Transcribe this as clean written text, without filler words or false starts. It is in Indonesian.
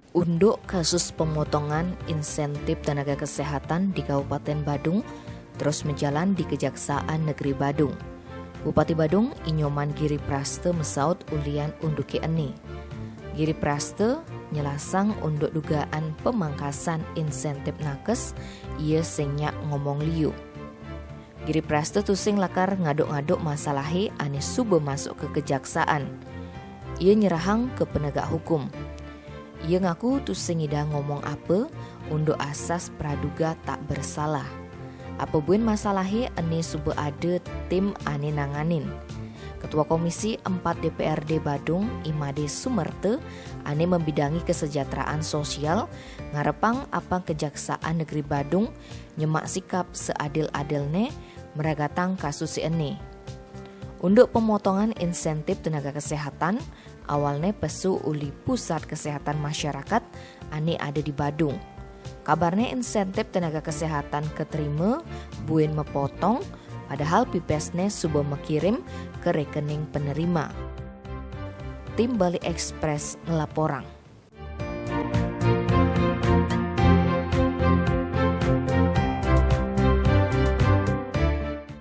Untuk kasus pemotongan insentif tenaga kesehatan di Kabupaten Badung terus menjalan di Kejaksaan Negeri Badung. Bupati Badung Inyoman Giri Praste mesaut ulian unduki eni. Giri Praste nyelasang untuk dugaan pemangkasan insentif nakes, ia senyak ngomong liu. Giri Praste tusing lakar ngaduk-ngaduk masalahe ane sube masuk ke kejaksaan. Ia nyerahang ke penegak hukum. Ia ngaku tusing ida ngomong apa untuk asas praduga tak bersalah. Apa buin masalahe ane sube ada tim ane nanganin. Ketua Komisi 4 DPRD Badung Imade Sumerte ane membidangi kesejahteraan sosial ngarepang apa Kejaksaan Negeri Badung nyemak sikap seadil-adilne meragatang kasus ini. Untuk pemotongan insentif tenaga kesehatan, awalnya pesu uli Pusat Kesehatan Masyarakat ane ada di Badung. Kabarnya insentif tenaga kesehatan keterima buin mepotong, padahal pipesne sudah mengirim ke rekening penerima. Tim Bali Express ngelaporang.